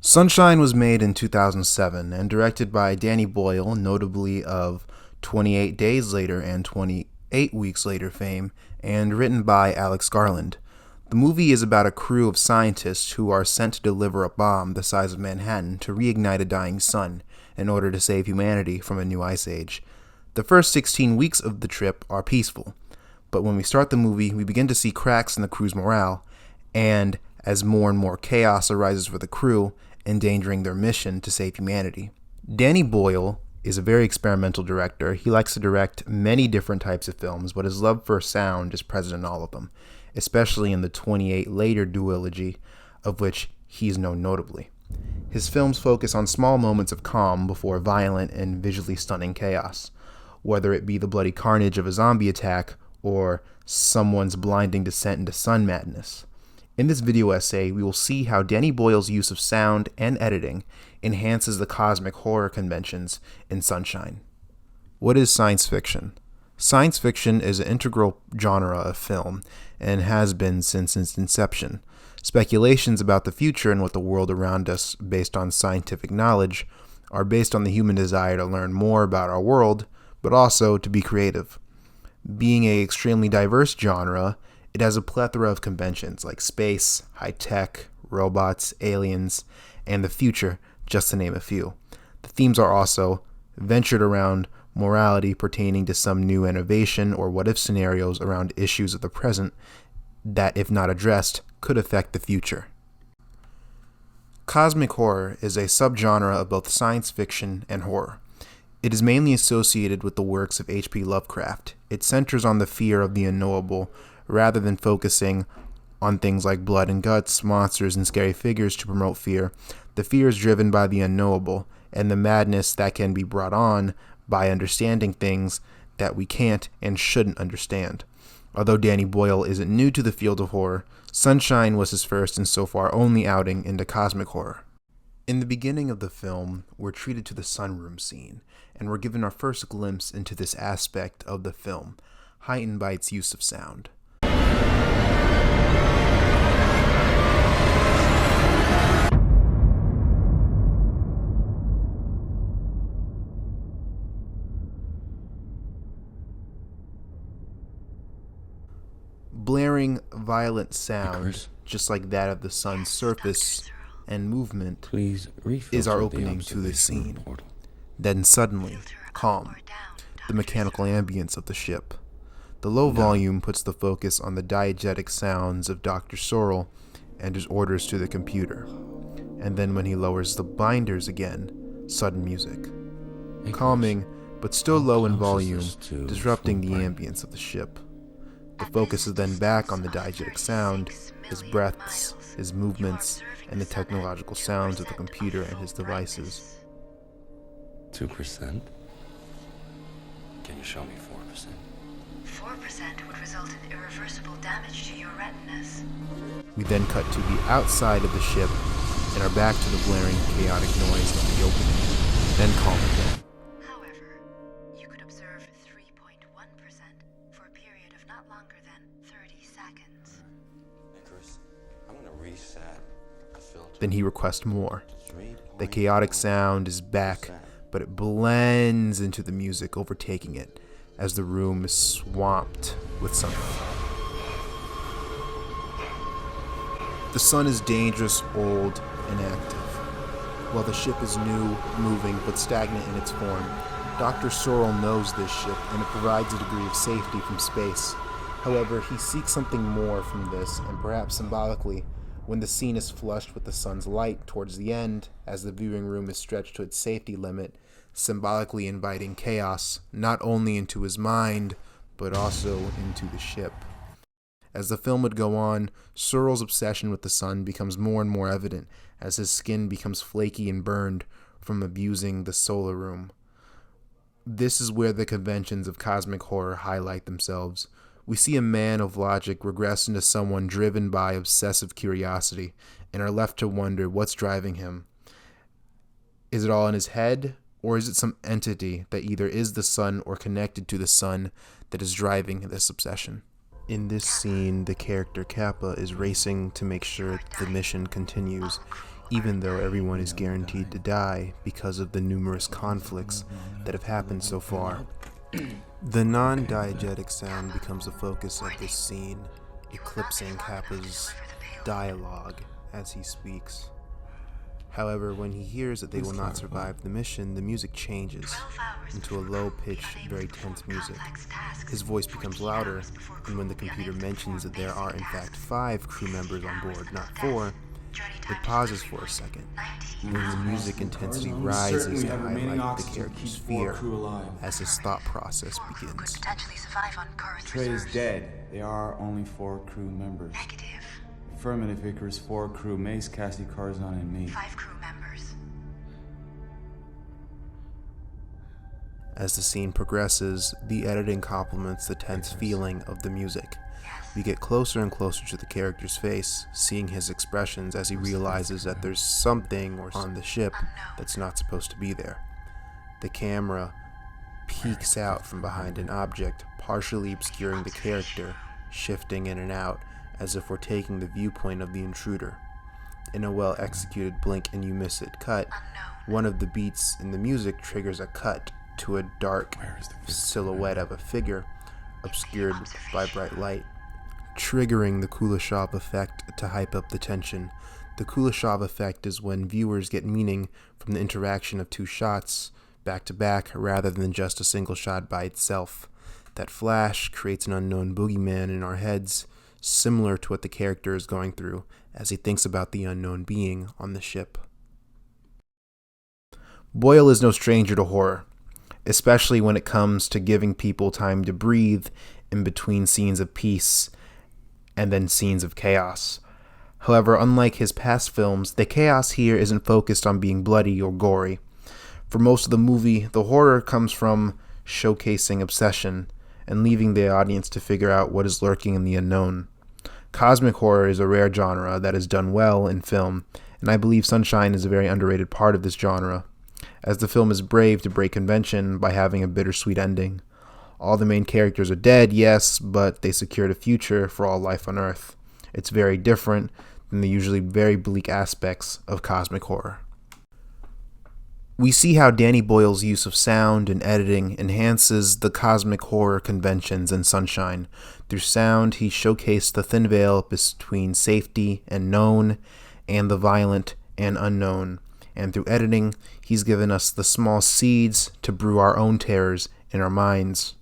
Sunshine was made in 2007 and directed by Danny Boyle, notably of 28 Days Later and 28 Weeks Later fame, and written by Alex Garland. The movie is about a crew of scientists who are sent to deliver a bomb the size of Manhattan to reignite a dying sun in order to save humanity from a new ice age. The first 16 weeks of the trip are peaceful, but when we start the movie, we begin to see cracks in the crew's morale, and as more and more chaos arises for the crew, endangering their mission to save humanity. Danny Boyle is a very experimental director. He likes to direct many different types of films, but his love for sound is present in all of them, especially in the 28 Later duology, of which he is known notably. His films focus on small moments of calm before violent and visually stunning chaos, whether it be the bloody carnage of a zombie attack or someone's blinding descent into sun madness. In this video essay, we will see how Danny Boyle's use of sound and editing enhances the cosmic horror conventions in Sunshine. What is science fiction? Science fiction is an integral genre of film and has been since its inception. Speculations about the future and what the world around us based on scientific knowledge are based on the human desire to learn more about our world, but also to be creative. Being an extremely diverse genre, it has a plethora of conventions like space, high-tech, robots, aliens, and the future, just to name a few. The themes are also ventured around morality pertaining to some new innovation or what-if scenarios around issues of the present that, if not addressed, could affect the future. Cosmic horror is a subgenre of both science fiction and horror. It is mainly associated with the works of H.P. Lovecraft. It centers on the fear of the unknowable, rather than focusing on things like blood and guts, monsters, and scary figures to promote fear. The fear is driven by the unknowable and the madness that can be brought on by understanding things that we can't and shouldn't understand. Although Danny Boyle isn't new to the field of horror, Sunshine was his first and so far only outing into cosmic horror. In the beginning of the film, we're treated to the sunroom scene, and we're given our first glimpse into this aspect of the film, heightened by its use of sound. Blaring, violent sound, just like that of the sun's surface and movement, is our opening to this scene. Then suddenly, calm, the mechanical ambience of the ship. The low volume puts the focus on the diegetic sounds of Dr. Sorrell and his orders to the computer. And then when he lowers the binders again, sudden music. Calming, but still low in volume, disrupting the ambience of the ship. The focus is then back on the diegetic sound, his breaths, his movements, and the technological sounds of the computer and his devices. 2%? Can you show me 4%? 4% would result in irreversible damage to your retinas. We then cut to the outside of the ship and are back to the blaring, chaotic noise of the opening, then calm again. However, you could observe 3.1% for a period of not longer than 30 seconds. Icarus, I'm gonna reset the filter. Then he requests more. The chaotic sound is back, but it blends into the music, overtaking it as the room is swamped with sunlight. The sun is dangerous, old, and active, while the ship is new, moving, but stagnant in its form. Dr. Sorrell knows this ship, and it provides a degree of safety from space. However, he seeks something more from this, and perhaps symbolically, when the scene is flushed with the sun's light towards the end, as the viewing room is stretched to its safety limit, symbolically inviting chaos not only into his mind, but also into the ship. As the film would go on, Sorrell's obsession with the sun becomes more and more evident as his skin becomes flaky and burned from abusing the solar room. This is where the conventions of cosmic horror highlight themselves. We see a man of logic regress into someone driven by obsessive curiosity and are left to wonder what's driving him. Is it all in his head? Or is it some entity that either is the sun or connected to the sun that is driving this obsession? In this scene, the character Kappa is racing to make sure the mission continues. even though everyone is guaranteed to die because of the numerous conflicts that have happened so far. The non-diegetic sound becomes the focus of this scene, eclipsing Kappa's dialogue as he speaks. However, when he hears that they will not survive the mission, the music changes into a low-pitched, very tense music. His voice becomes louder, and when the computer mentions that there are in fact 5 crew members on board, not 4, it pauses for a second, when the music intensity rises to highlight the character's fear as his thought process begins. Potentially survive on current Trey is reserves. dead. There are only 4 crew members. Negative. Affirmative, Icarus, 4 crew, Mace, Cassie, Carzon, and me. 5 crew members. As the scene progresses, the editing complements the tense feeling of the music. We get closer and closer to the character's face, seeing his expressions as he realizes that there's something on the ship that's not supposed to be there. The camera peeks out from behind an object, partially obscuring the character, shifting in and out, as if we're taking the viewpoint of the intruder. In a well-executed blink and you miss it cut, one of the beats in the music triggers a cut to a dark silhouette of a figure, obscured by bright light, triggering the Kuleshov effect to hype up the tension. The Kuleshov effect is when viewers get meaning from the interaction of 2 shots back to back rather than just a single shot by itself. That flash creates an unknown boogeyman in our heads, similar to what the character is going through as he thinks about the unknown being on the ship. Boyle is no stranger to horror, especially when it comes to giving people time to breathe in between scenes of peace and then scenes of chaos. However, unlike his past films, the chaos here isn't focused on being bloody or gory. For most of the movie, the horror comes from showcasing obsession and leaving the audience to figure out what is lurking in the unknown. Cosmic horror is a rare genre that is done well in film, and I believe Sunshine is a very underrated part of this genre, as the film is brave to break convention by having a bittersweet ending. All the main characters are dead, yes, but they secured a future for all life on Earth. It's very different than the usually very bleak aspects of cosmic horror. We see how Danny Boyle's use of sound and editing enhances the cosmic horror conventions in Sunshine. Through sound, he showcased the thin veil between safety and known, and the violent and unknown. And through editing, he's given us the small seeds to brew our own terrors in our minds.